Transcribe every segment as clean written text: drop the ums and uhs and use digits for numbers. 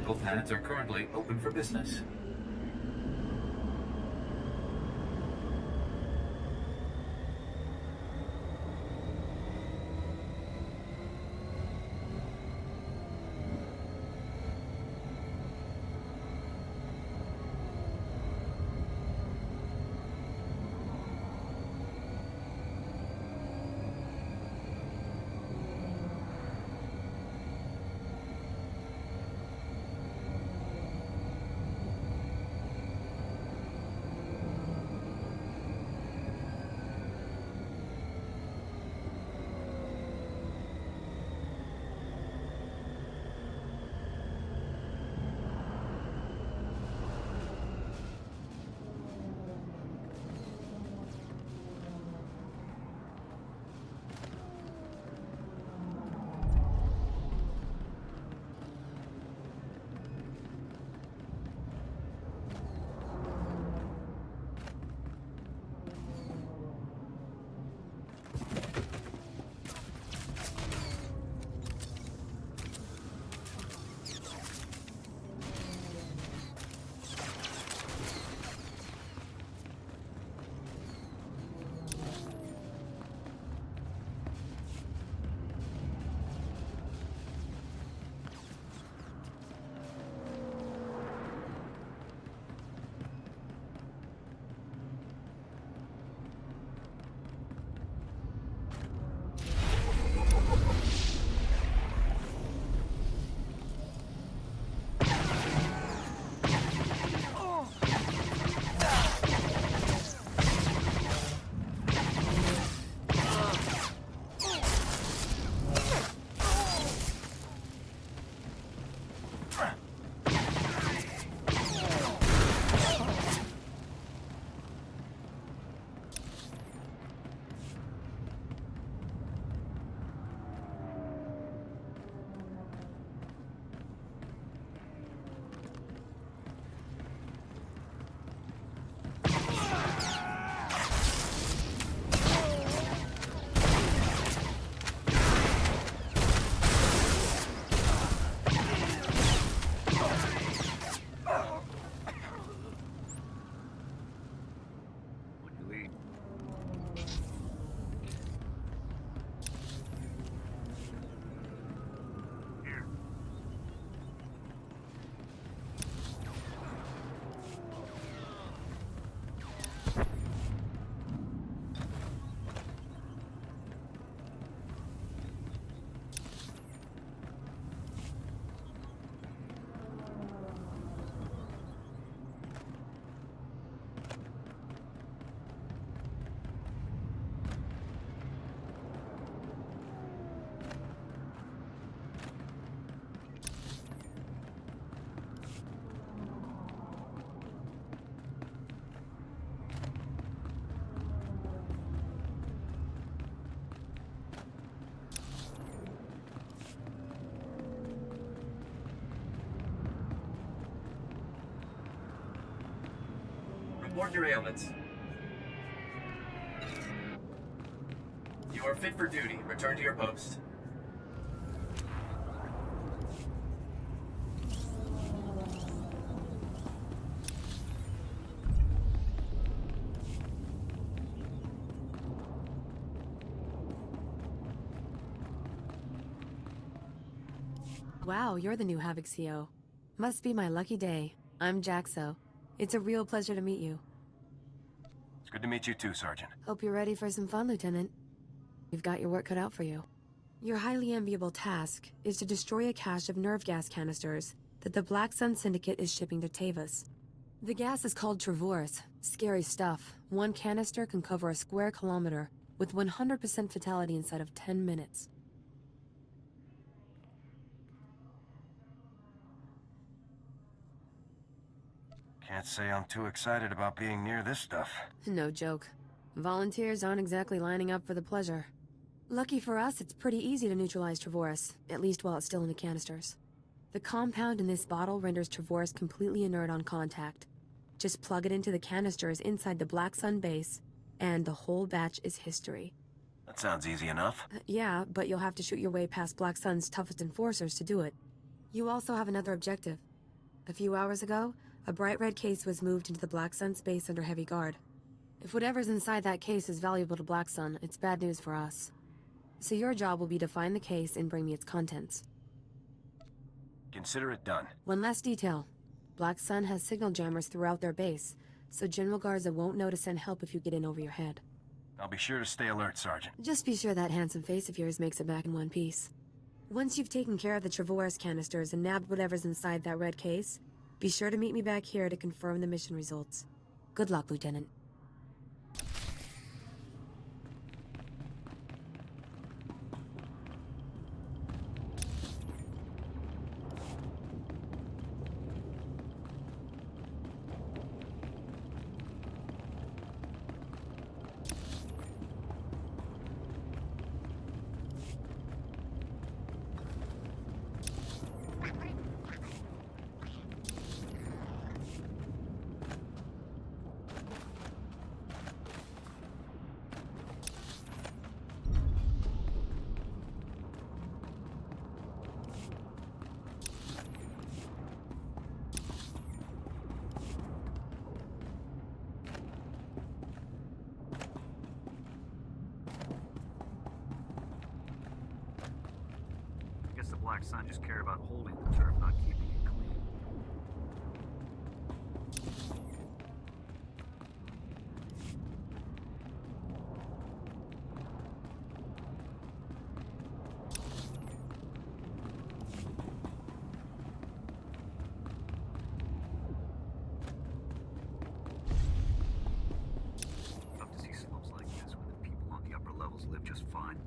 technical pads are currently open for business. Report your ailments. You are fit for duty. Return to your post. Wow, you're the new Havoc CO. Must be my lucky day. I'm Jaxo. It's a real pleasure to meet you. It's good to meet you too, Sergeant. Hope you're ready for some fun, Lieutenant. You've got your work cut out for you. Your highly enviable task is to destroy a cache of nerve gas canisters that the Black Sun Syndicate is shipping to Tavis. The gas is called Travorus. Scary stuff. One canister can cover a square kilometer, with 100% fatality inside of 10 minutes. Can't say I'm too excited about being near this stuff. No joke. Volunteers aren't exactly lining up for the pleasure. Lucky for us, it's pretty easy to neutralize Travorus, at least while it's still in the canisters. The compound in this bottle renders Travorus completely inert on contact. Just plug it into the canisters inside the Black Sun base, and the whole batch is history. That sounds easy enough. Yeah, but you'll have to shoot your way past Black Sun's toughest enforcers to do it. You also have another objective. A few hours ago, a bright red case was moved into the Black Sun space under heavy guard. If whatever's inside that case is valuable to Black Sun, it's bad news for us. So your job will be to find the case and bring me its contents. Consider it done. One last detail. Black Sun has signal jammers throughout their base, so General Garza won't know to send help if you get in over your head. I'll be sure to stay alert, Sergeant. Just be sure that handsome face of yours makes it back in one piece. Once you've taken care of the Travorus canisters and nabbed whatever's inside that red case, be sure to meet me back here to confirm the mission results. Good luck, Lieutenant. The Black Sun just care about holding the turf, not keeping it clean. Love to see slopes like this where the people on the upper levels live just fine.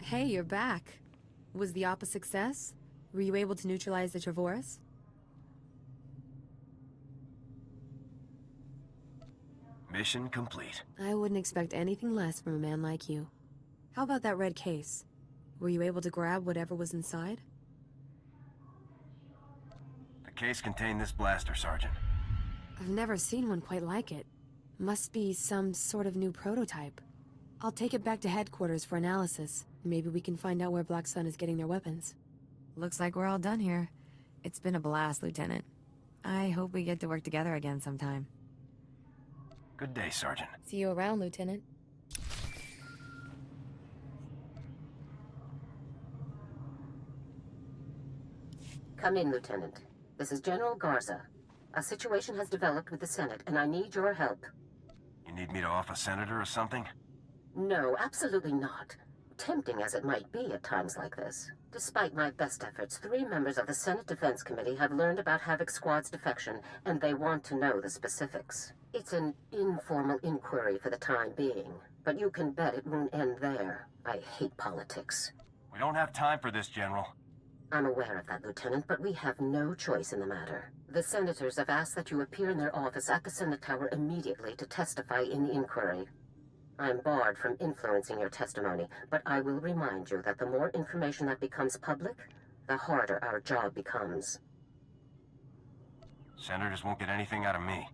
Hey, you're back. Was the op a success? Were you able to neutralize the Trevorus? Mission complete. I wouldn't expect anything less from a man like you. How about that red case? Were you able to grab whatever was inside? The case contained this blaster, Sergeant. I've never seen one quite like it. Must be some sort of new prototype. I'll take it back to headquarters for analysis. Maybe we can find out where Black Sun is getting their weapons. Looks like we're all done here. It's been a blast, Lieutenant. I hope we get to work together again sometime. Good day, Sergeant. See you around, Lieutenant. Come in, Lieutenant. This is General Garza. A situation has developed with the Senate, and I need your help. You need me to off a senator or something? No, absolutely not. Tempting as it might be at times like this. Despite my best efforts, 3 members of the Senate Defense Committee have learned about Havoc Squad's defection, and they want to know the specifics. It's an informal inquiry for the time being, but you can bet it won't end there. I hate politics. We don't have time for this, General. I'm aware of that, Lieutenant, but we have no choice in the matter. The senators have asked that you appear in their office at the Senate Tower immediately to testify in the inquiry. I'm barred from influencing your testimony, but I will remind you that the more information that becomes public, the harder our job becomes. Senators won't get anything out of me.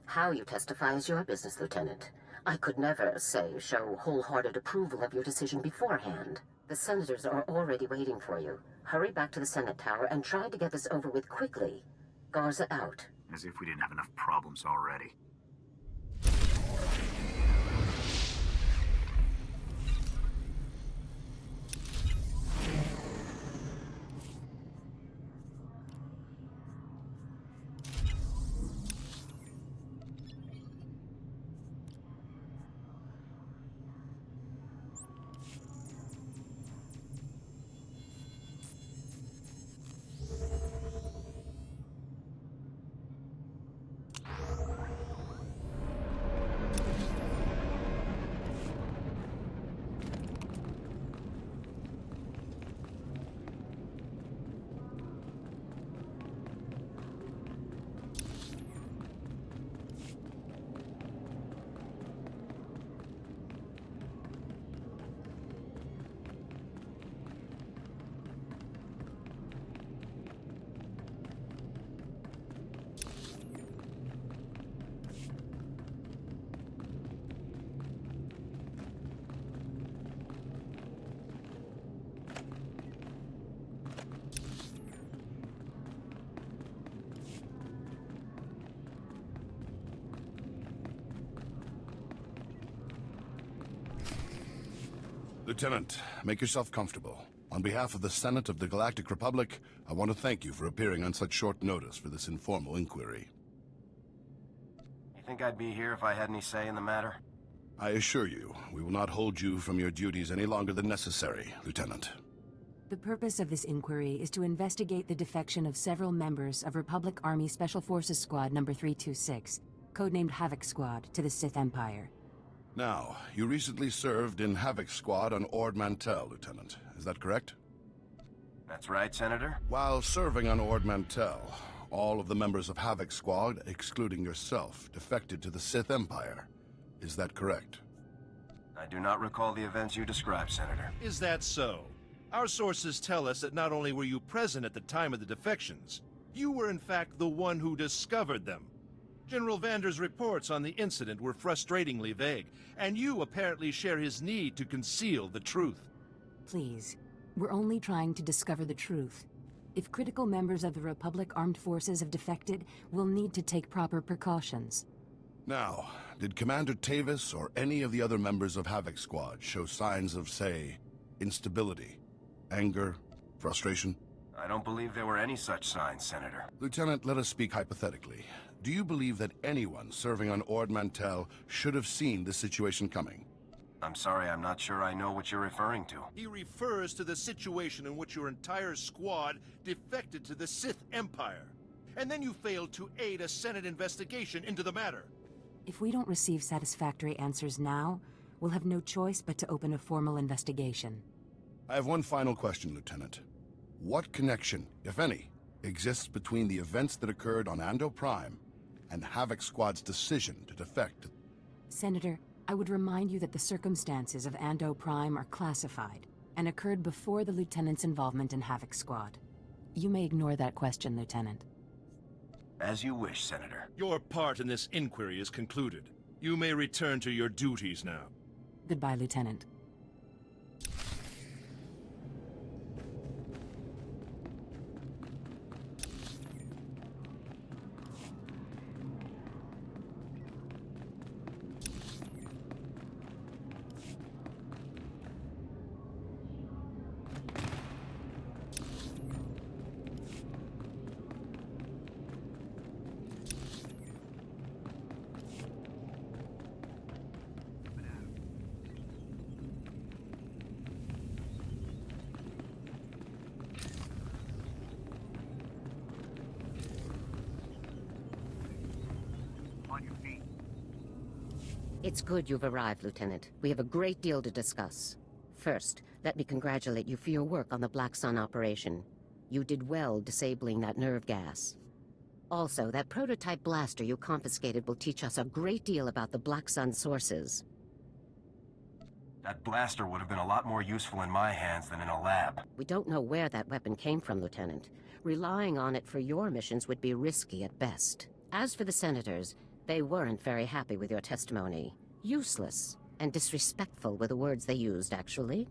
How you testify is your business, Lieutenant. I could never, show wholehearted approval of your decision beforehand. The senators are already waiting for you. Hurry back to the Senate Tower and try to get this over with quickly. Garza out. As if we didn't have enough problems already. Lieutenant, make yourself comfortable. On behalf of the Senate of the Galactic Republic, I want to thank you for appearing on such short notice for this informal inquiry. You think I'd be here if I had any say in the matter? I assure you, we will not hold you from your duties any longer than necessary, Lieutenant. The purpose of this inquiry is to investigate the defection of several members of Republic Army Special Forces Squad number 326, codenamed Havoc Squad, to the Sith Empire. Now, you recently served in Havoc Squad on Ord Mantell, Lieutenant. Is that correct? That's right, Senator. While serving on Ord Mantell, all of the members of Havoc Squad, excluding yourself, defected to the Sith Empire. Is that correct? I do not recall the events you described, Senator. Is that so? Our sources tell us that not only were you present at the time of the defections, you were in fact the one who discovered them. General Vander's reports on the incident were frustratingly vague, and you apparently share his need to conceal the truth. Please, we're only trying to discover the truth. If critical members of the Republic Armed Forces have defected, we'll need to take proper precautions. Now, did Commander Tavis or any of the other members of Havoc Squad show signs of, say, instability, anger, frustration? I don't believe there were any such signs, Senator. Lieutenant, let us speak hypothetically. Do you believe that anyone serving on Ord Mantell should have seen this situation coming? I'm sorry, I'm not sure I know what you're referring to. He refers to the situation in which your entire squad defected to the Sith Empire. And then you failed to aid a Senate investigation into the matter. If we don't receive satisfactory answers now, we'll have no choice but to open a formal investigation. I have one final question, Lieutenant. What connection, if any, exists between the events that occurred on Ando Prime and Havoc Squad's decision to defect? Senator, I would remind you that the circumstances of Ando Prime are classified and occurred before the Lieutenant's involvement in Havoc Squad. You may ignore that question, Lieutenant. As you wish, Senator. Your part in this inquiry is concluded. You may return to your duties now. Goodbye, Lieutenant. On your feet. It's good you've arrived, Lieutenant. We have a great deal to discuss. First, let me congratulate you for your work on the Black Sun operation. You did well disabling that nerve gas. Also, that prototype blaster you confiscated will teach us a great deal about the Black Sun sources. That blaster would have been a lot more useful in my hands than in a lab. We don't know where that weapon came from, Lieutenant. Relying on it for your missions would be risky at best. As for the senators, they weren't very happy with your testimony. Useless and disrespectful were the words they used, actually.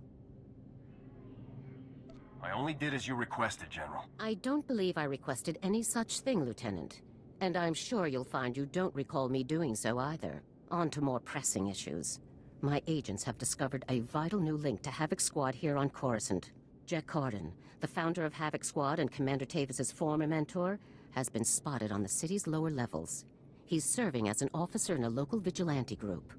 I only did as you requested, General. I don't believe I requested any such thing, Lieutenant. And I'm sure you'll find you don't recall me doing so either. On to more pressing issues. My agents have discovered a vital new link to Havoc Squad here on Coruscant. Jack Carden, the founder of Havoc Squad and Commander Tavis's former mentor, has been spotted on the city's lower levels. He's serving as an officer in a local vigilante group.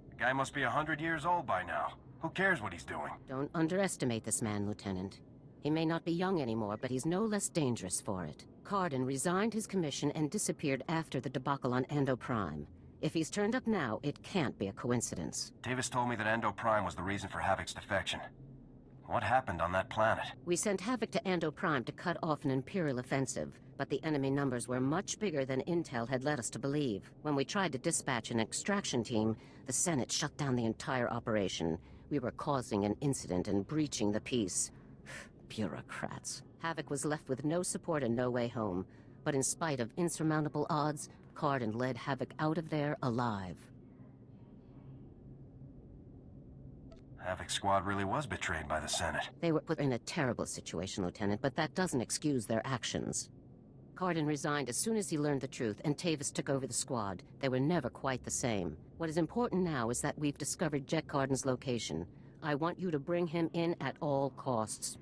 The guy must be 100 years old by now. Who cares what he's doing? Don't underestimate this man, Lieutenant. He may not be young anymore, but he's no less dangerous for it. Carden resigned his commission and disappeared after the debacle on Ando Prime. If he's turned up now, it can't be a coincidence. Tavis told me that Ando Prime was the reason for Havoc's defection. What happened on that planet? We sent Havoc to Ando Prime to cut off an Imperial offensive, but the enemy numbers were much bigger than Intel had led us to believe. When we tried to dispatch an extraction team, the Senate shut down the entire operation. We were causing an incident and breaching the peace. Bureaucrats. Havoc was left with no support and no way home. But in spite of insurmountable odds, Carden led Havoc out of there alive. Havoc Squad really was betrayed by the Senate. They were put in a terrible situation, Lieutenant, but that doesn't excuse their actions. Carden resigned as soon as he learned the truth, and Tavis took over the squad. They were never quite the same. What is important now is that we've discovered Jack Carden's location. I want you to bring him in at all costs.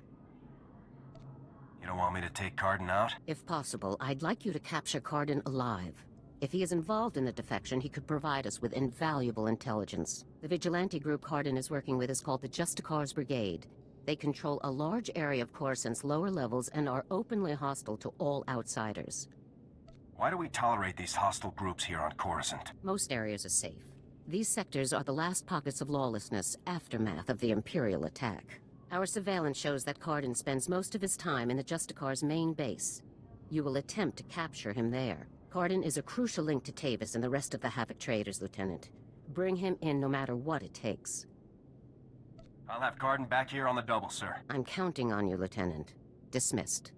You don't want me to take Carden out? If possible, I'd like you to capture Carden alive. If he is involved in the defection, he could provide us with invaluable intelligence. The vigilante group Carden is working with is called the Justicars Brigade. They control a large area of Coruscant's lower levels and are openly hostile to all outsiders. Why do we tolerate these hostile groups here on Coruscant? Most areas are safe. These sectors are the last pockets of lawlessness, aftermath of the Imperial attack. Our surveillance shows that Carden spends most of his time in the Justicars' main base. You will attempt to capture him there. Carden is a crucial link to Tavis and the rest of the Havoc traders, Lieutenant. Bring him in no matter what it takes. I'll have Carden back here on the double, sir. I'm counting on you, Lieutenant. Dismissed.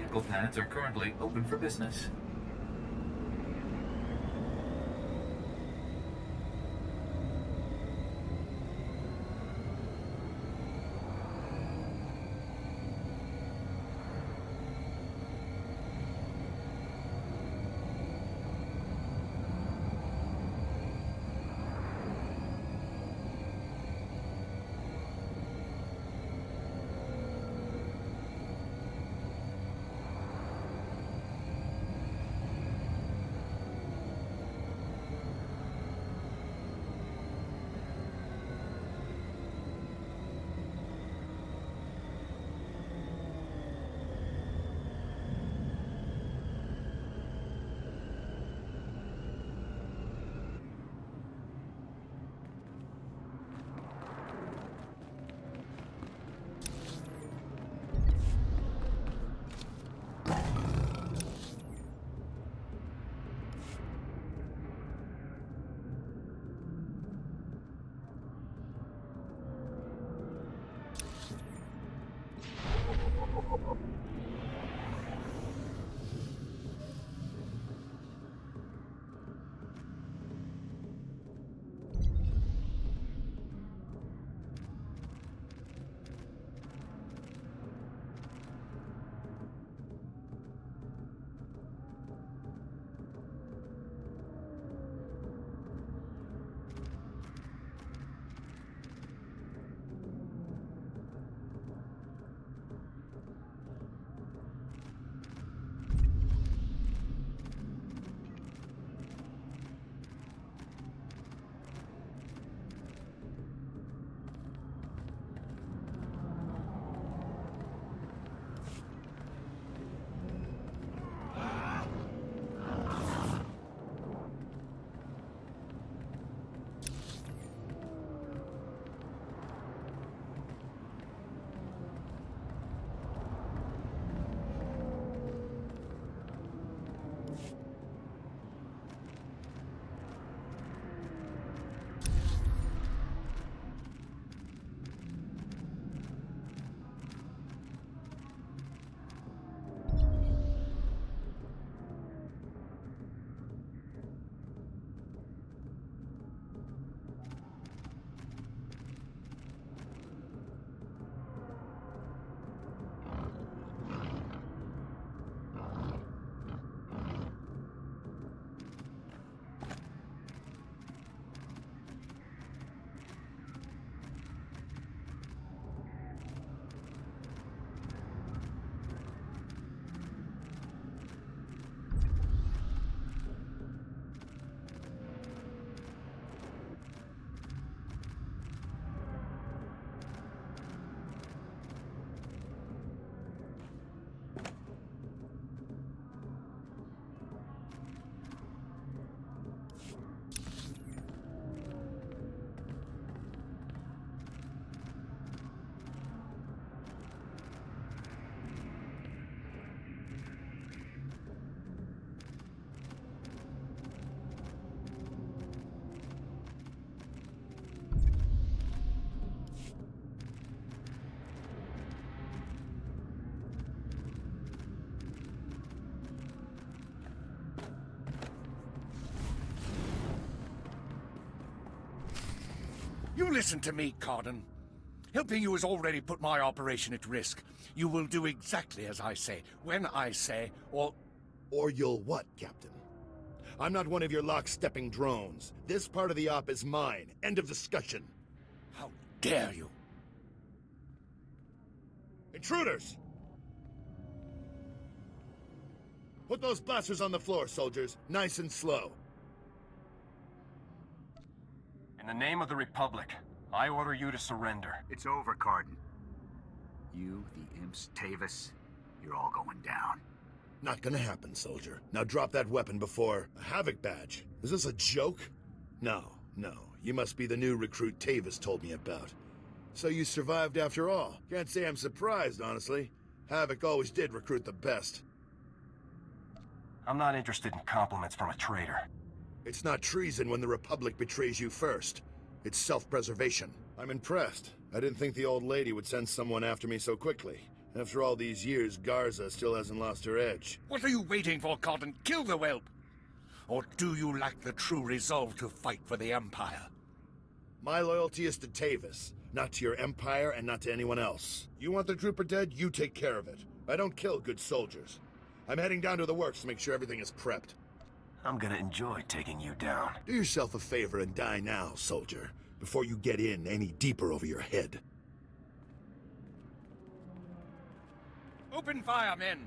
vehicle pads are currently open for business. You listen to me, Cardin. Helping you has already put my operation at risk. You will do exactly as I say, when I say, or... Or you'll what, Captain? I'm not one of your lock-stepping drones. This part of the op is mine. End of discussion. How dare you? Intruders! Put those blasters on the floor, soldiers. Nice and slow. In the name of the Republic, I order you to surrender. It's over, Cardin. You, the imps, Tavis, you're all going down. Not gonna happen, soldier. Now drop that weapon before... A Havoc badge? Is this a joke? No. You must be the new recruit Tavis told me about. So you survived after all. Can't say I'm surprised, honestly. Havoc always did recruit the best. I'm not interested in compliments from a traitor. It's not treason when the Republic betrays you first. It's self-preservation. I'm impressed. I didn't think the old lady would send someone after me so quickly. After all these years, Garza still hasn't lost her edge. What are you waiting for, Cotton? Kill the whelp! Or do you lack the true resolve to fight for the Empire? My loyalty is to Tavis, not to your Empire and not to anyone else. You want the Trooper dead, you take care of it. I don't kill good soldiers. I'm heading down to the works to make sure everything is prepped. I'm gonna enjoy taking you down. Do yourself a favor and die now, soldier, before you get in any deeper over your head. Open fire, men!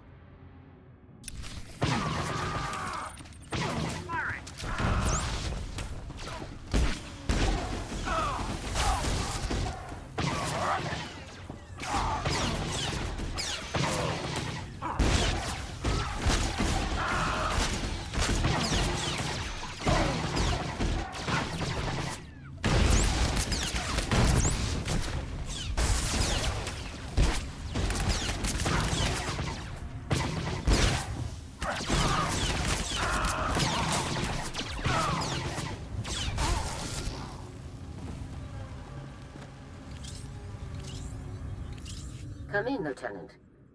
Come in, Lieutenant.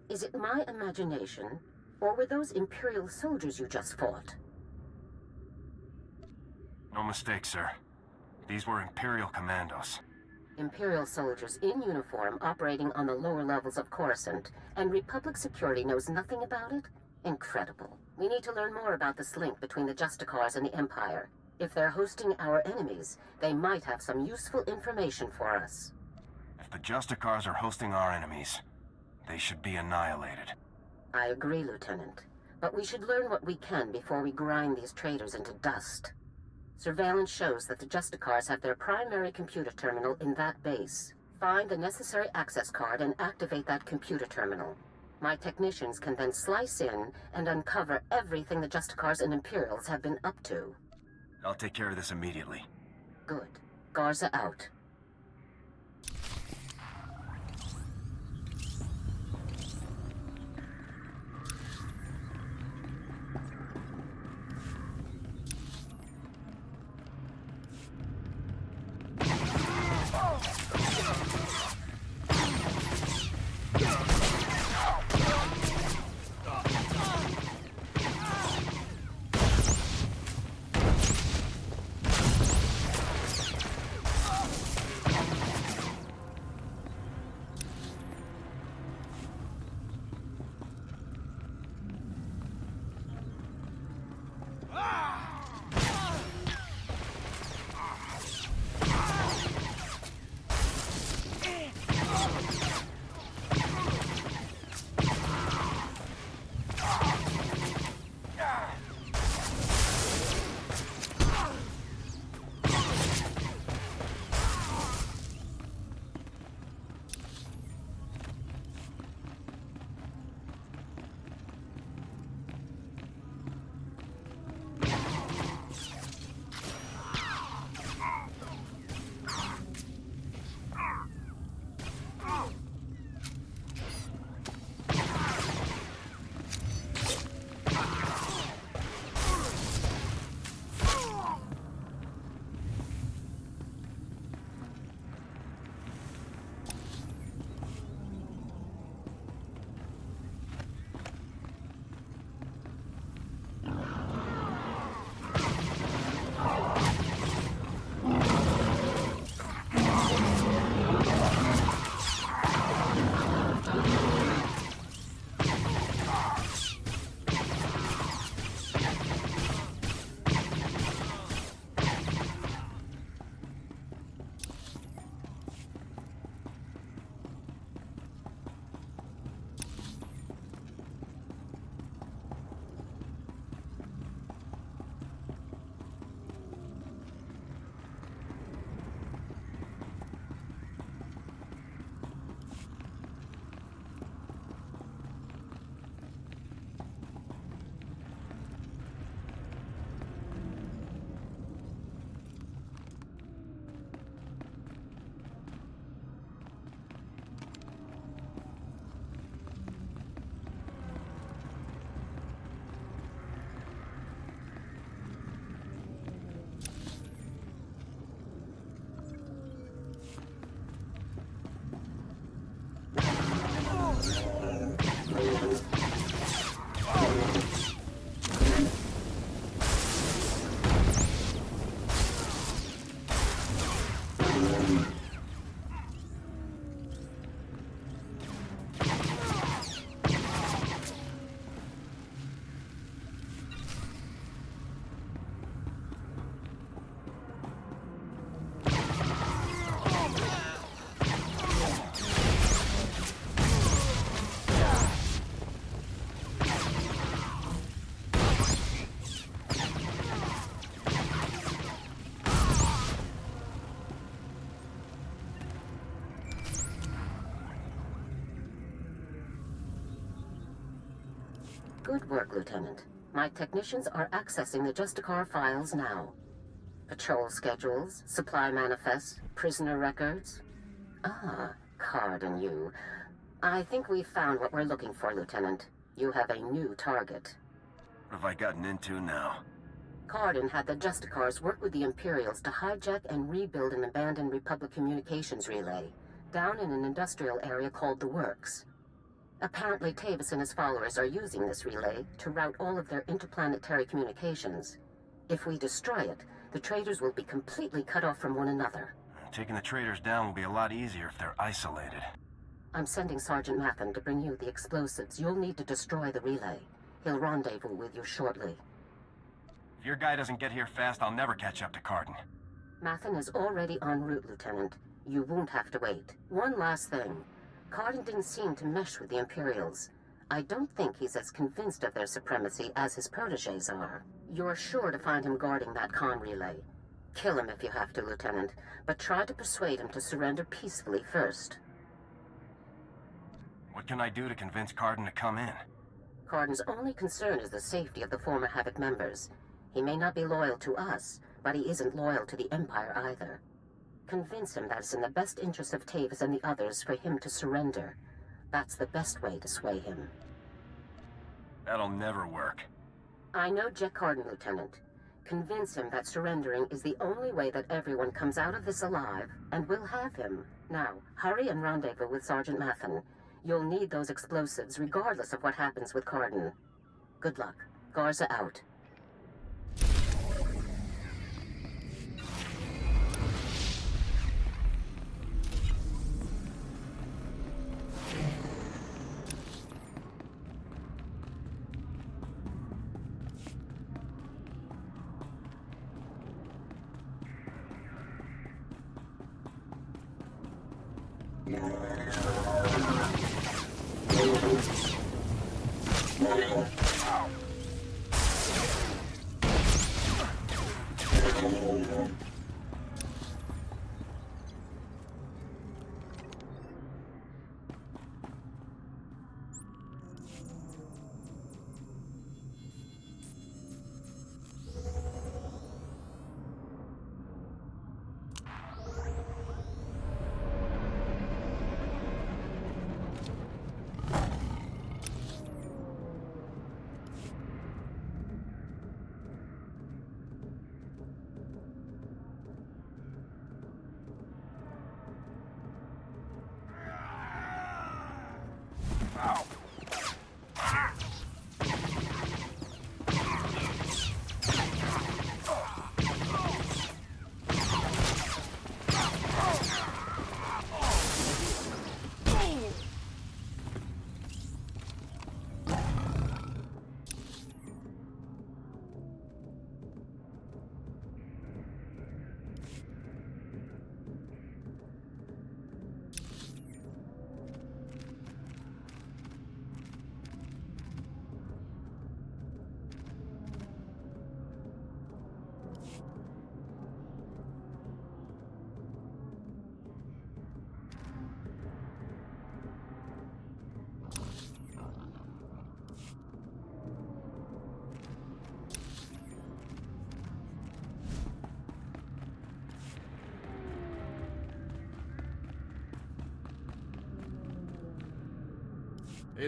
Is it my imagination, or were those Imperial soldiers you just fought? No mistake, sir. These were Imperial commandos. Imperial soldiers in uniform operating on the lower levels of Coruscant, and Republic security knows nothing about it? Incredible. We need to learn more about this link between the Justicars and the Empire. If they're hosting our enemies, they might have some useful information for us. If the Justicars are hosting our enemies, they should be annihilated. I agree, Lieutenant. But we should learn what we can before we grind these traitors into dust. Surveillance shows that the Justicars have their primary computer terminal in that base. Find the necessary access card and activate that computer terminal. My technicians can then slice in and uncover everything the Justicars and Imperials have been up to. I'll take care of this immediately. Good. Garza out. Good work, Lieutenant. My technicians are accessing the Justicar files now. Patrol schedules, supply manifests, prisoner records. Ah, Card and you. I think we've found what we're looking for, Lieutenant. You have a new target. What have I gotten into now? Cardin had the Justicars work with the Imperials to hijack and rebuild an abandoned Republic communications relay down in an industrial area called the Works. Apparently, Tavis and his followers are using this relay to route all of their interplanetary communications. If we destroy it, the traitors will be completely cut off from one another. Taking the traitors down will be a lot easier if they're isolated. I'm sending Sergeant Mathen to bring you the explosives. You'll need to destroy the relay. He'll rendezvous with you shortly. If your guy doesn't get here fast, I'll never catch up to Cardin. Mathen is already en route, Lieutenant. You won't have to wait. One last thing. Cardin didn't seem to mesh with the Imperials. I don't think he's as convinced of their supremacy as his protégés are. You're sure to find him guarding that comm relay. Kill him if you have to, Lieutenant, but try to persuade him to surrender peacefully first. What can I do to convince Cardin to come in? Cardin's only concern is the safety of the former Havoc members. He may not be loyal to us, but he isn't loyal to the Empire either. Convince him that it's in the best interest of Tavis and the others for him to surrender. That's the best way to sway him. That'll never work. I know Jack Cardin, Lieutenant. Convince him that surrendering is the only way that everyone comes out of this alive, and we'll have him. Now, hurry and rendezvous with Sergeant Mathen. You'll need those explosives regardless of what happens with Cardin. Good luck. Garza out.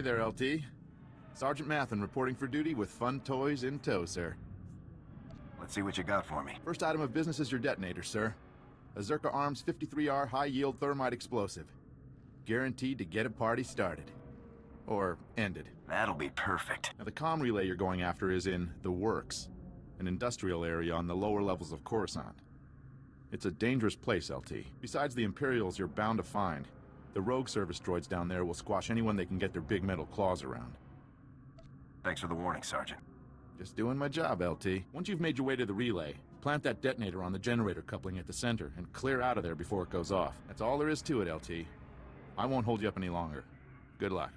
Hey there, LT. Sergeant Mathen reporting for duty with fun toys in tow, sir. Let's see what you got for me. First item of business is your detonator, sir. A Zerka Arms 53R high-yield thermite explosive. Guaranteed to get a party started. Or ended. That'll be perfect. Now, the comm relay you're going after is in the Works, an industrial area on the lower levels of Coruscant. It's a dangerous place, LT. Besides the Imperials you're bound to find, the rogue service droids down there will squash anyone they can get their big metal claws around. Thanks for the warning, Sergeant. Just doing my job, LT. Once you've made your way to the relay, plant that detonator on the generator coupling at the center and clear out of there before it goes off. That's all there is to it, LT. I won't hold you up any longer. Good luck.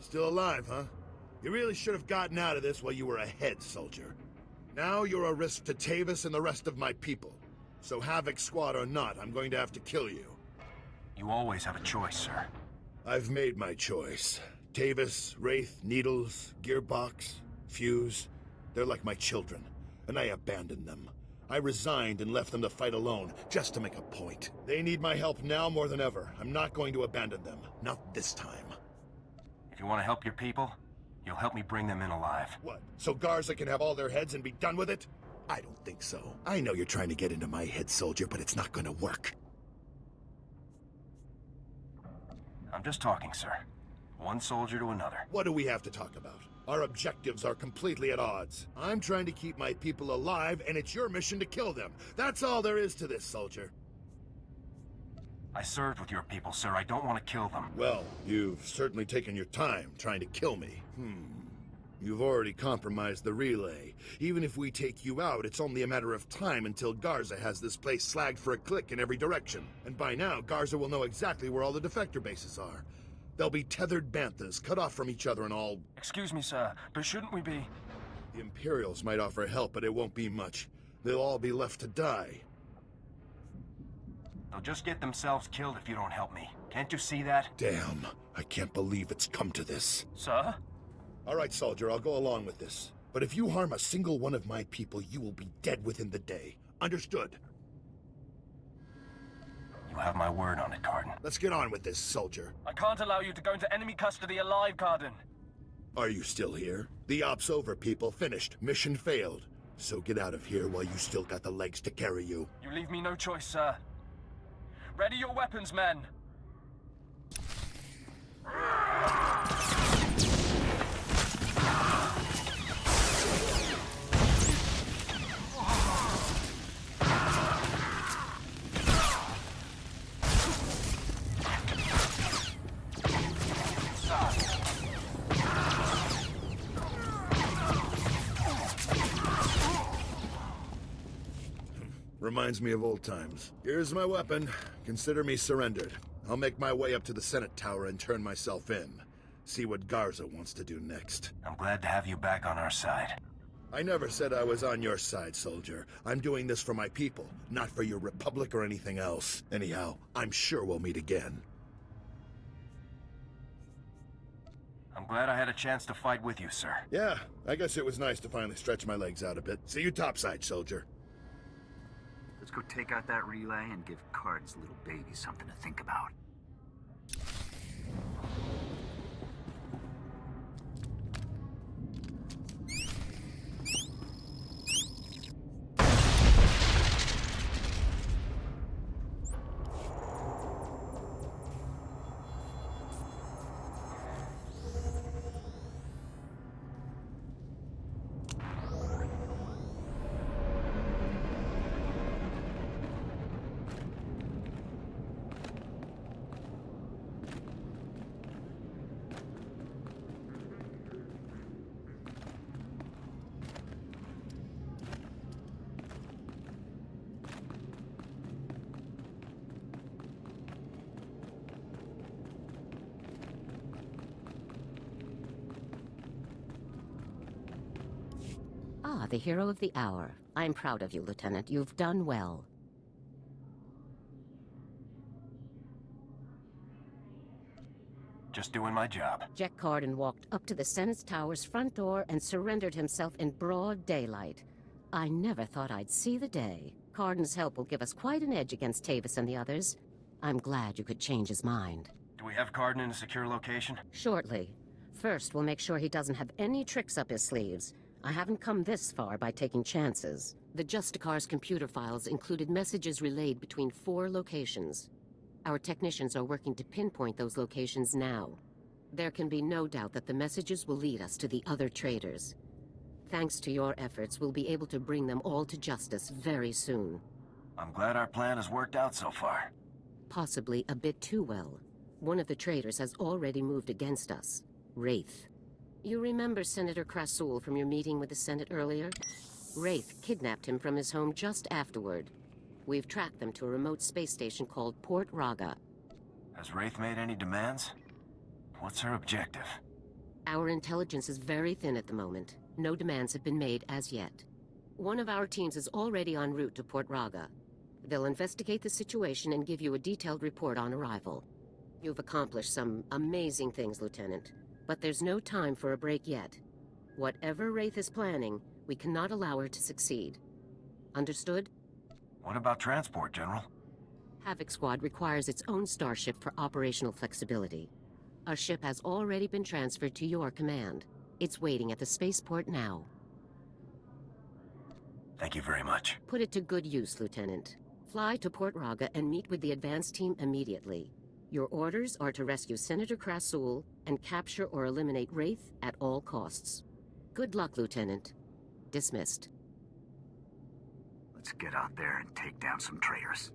Still alive, huh? You really should have gotten out of this while you were ahead, soldier. Now you're a risk to Tavis and the rest of my people. So Havoc Squad or not, I'm going to have to kill you. You always have a choice, sir. I've made my choice. Tavis, Wraith, Needles, Gearbox, Fuse. They're like my children, and I abandoned them. I resigned and left them to fight alone, just to make a point. They need my help now more than ever. I'm not going to abandon them. Not this time. If you want to help your people, you'll help me bring them in alive. What? So Garza can have all their heads and be done with it? I don't think so. I know you're trying to get into my head, soldier, but it's not gonna work. I'm just talking, sir. One soldier to another. What do we have to talk about? Our objectives are completely at odds. I'm trying to keep my people alive, and it's your mission to kill them. That's all there is to this, soldier. I served with your people, sir. I don't want to kill them. Well, you've certainly taken your time trying to kill me. You've already compromised the relay. Even if we take you out, it's only a matter of time until Garza has this place slagged for a click in every direction. And by now, Garza will know exactly where all the defector bases are. They'll be tethered banthas, cut off from each other and all... Excuse me, sir, but shouldn't we be... The Imperials might offer help, but it won't be much. They'll all be left to die. They'll just get themselves killed if you don't help me. Can't you see that? Damn, I can't believe it's come to this. Sir? All right, soldier, I'll go along with this. But if you harm a single one of my people, you will be dead within the day. Understood? You have my word on it, Cardin. Let's get on with this, soldier. I can't allow you to go into enemy custody alive, Cardin. Are you still here? The op's over, people. Finished. Mission failed. So get out of here while you still got the legs to carry you. You leave me no choice, sir. Ready your weapons, men. Reminds me of old times. Here's my weapon. Consider me surrendered. I'll make my way up to the Senate Tower and turn myself in. See what Garza wants to do next. I'm glad to have you back on our side. I never said I was on your side, soldier. I'm doing this for my people, not for your republic or anything else. Anyhow, I'm sure we'll meet again. I'm glad I had a chance to fight with you, sir. Yeah, I guess it was nice to finally stretch my legs out a bit. See you topside, soldier. Let's go take out that relay and give Card's little baby something to think about. Ah, the hero of the hour. I'm proud of you, Lieutenant. You've done well. Just doing my job. Jack Cardin walked up to the Senate's Tower's front door and surrendered himself in broad daylight. I never thought I'd see the day. Cardin's help will give us quite an edge against Tavis and the others. I'm glad you could change his mind. Do we have Cardin in a secure location? Shortly. First, we'll make sure he doesn't have any tricks up his sleeves. I haven't come this far by taking chances. The Justicar's computer files included messages relayed between 4 locations. Our technicians are working to pinpoint those locations now. There can be no doubt that the messages will lead us to the other traitors. Thanks to your efforts, we'll be able to bring them all to justice very soon. I'm glad our plan has worked out so far. Possibly a bit too well. One of the traitors has already moved against us. Wraith. You remember Senator Krasul from your meeting with the Senate earlier? Wraith kidnapped him from his home just afterward. We've tracked them to a remote space station called Port Raga. Has Wraith made any demands? What's her objective? Our intelligence is very thin at the moment. No demands have been made as yet. One of our teams is already en route to Port Raga. They'll investigate the situation and give you a detailed report on arrival. You've accomplished some amazing things, Lieutenant. But there's no time for a break yet. Whatever Wraith is planning, we cannot allow her to succeed. Understood? What about transport, General? Havoc Squad requires its own starship for operational flexibility. A ship has already been transferred to your command. It's waiting at the spaceport now. Thank you very much. Put it to good use, Lieutenant. Fly to Port Raga and meet with the advance team immediately. Your orders are to rescue Senator Krasul and capture or eliminate Wraith at all costs. Good luck, Lieutenant. Dismissed. Let's get out there and take down some traitors.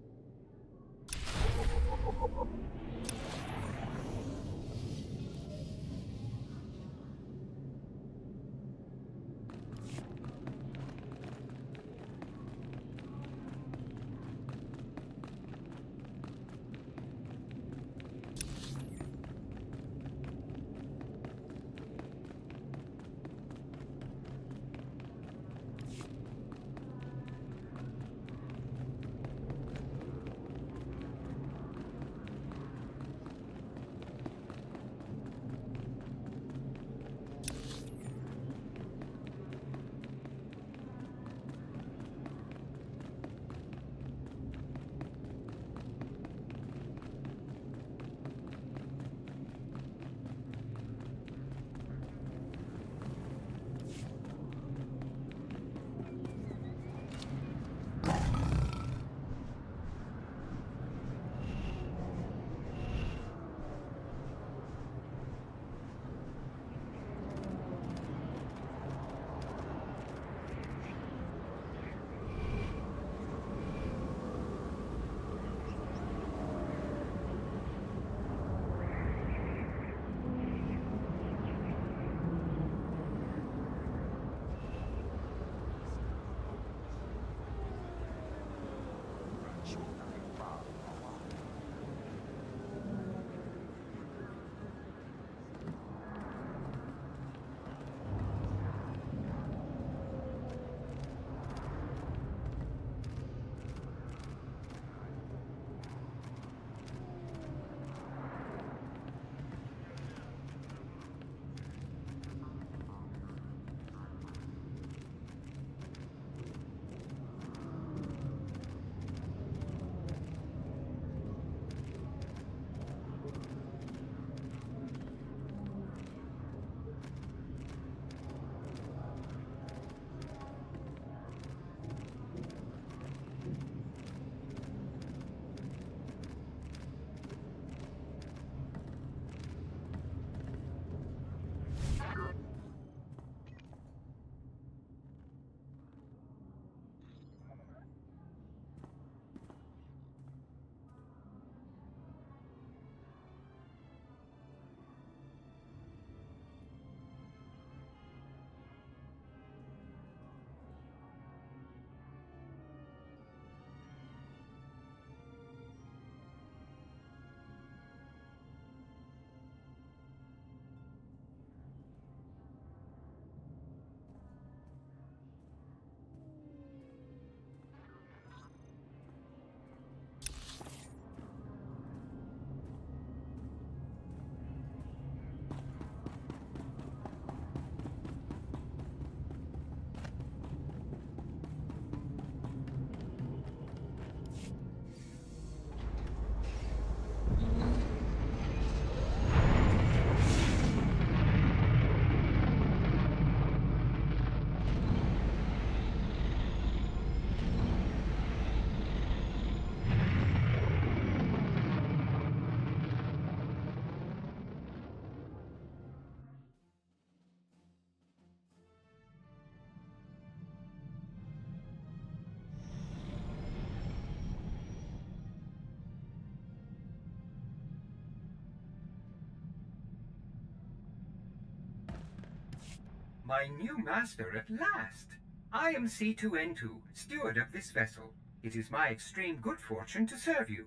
My new master at last! I am C2N2, steward of this vessel. It is my extreme good fortune to serve you.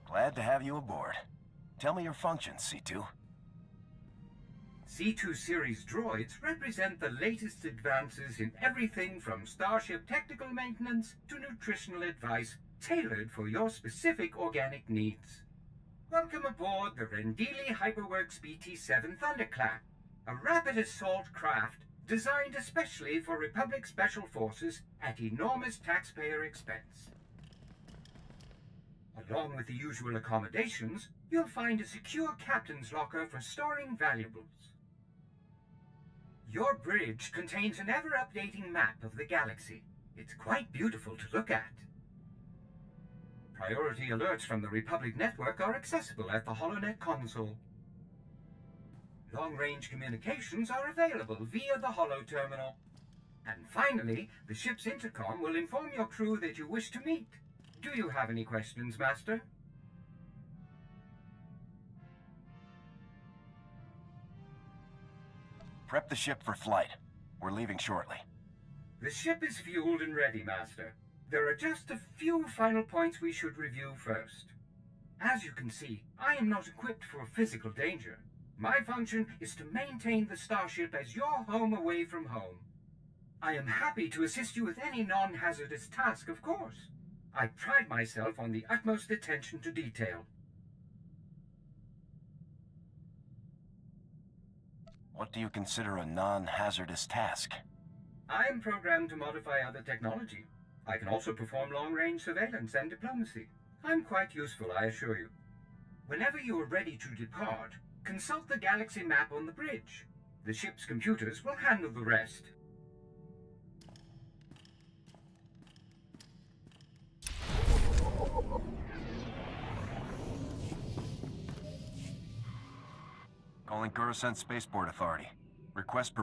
Glad to have you aboard. Tell me your functions, C2. C2 series droids represent the latest advances in everything from Starship technical maintenance to nutritional advice tailored for your specific organic needs. Welcome aboard the Rendili Hyperworks BT-7 Thunderclap, a rapid assault craft designed especially for Republic Special Forces at enormous taxpayer expense. Along with the usual accommodations, you'll find a secure captain's locker for storing valuables. Your bridge contains an ever-updating map of the galaxy. It's quite beautiful to look at. Priority alerts from the Republic network are accessible at the HoloNet console. Long-range communications are available via the Holo Terminal. And finally, the ship's intercom will inform your crew that you wish to meet. Do you have any questions, Master? Prep the ship for flight. We're leaving shortly. The ship is fueled and ready, Master. There are just a few final points we should review first. As you can see, I am not equipped for physical danger. My function is to maintain the starship as your home away from home. I am happy to assist you with any non-hazardous task, of course. I pride myself on the utmost attention to detail. What do you consider a non-hazardous task? I am programmed to modify other technology. I can also perform long-range surveillance and diplomacy. I'm quite useful, I assure you. Whenever you are ready to depart, consult the galaxy map on the bridge. The ship's computers will handle the rest. Calling Coruscant Spaceport Authority. Request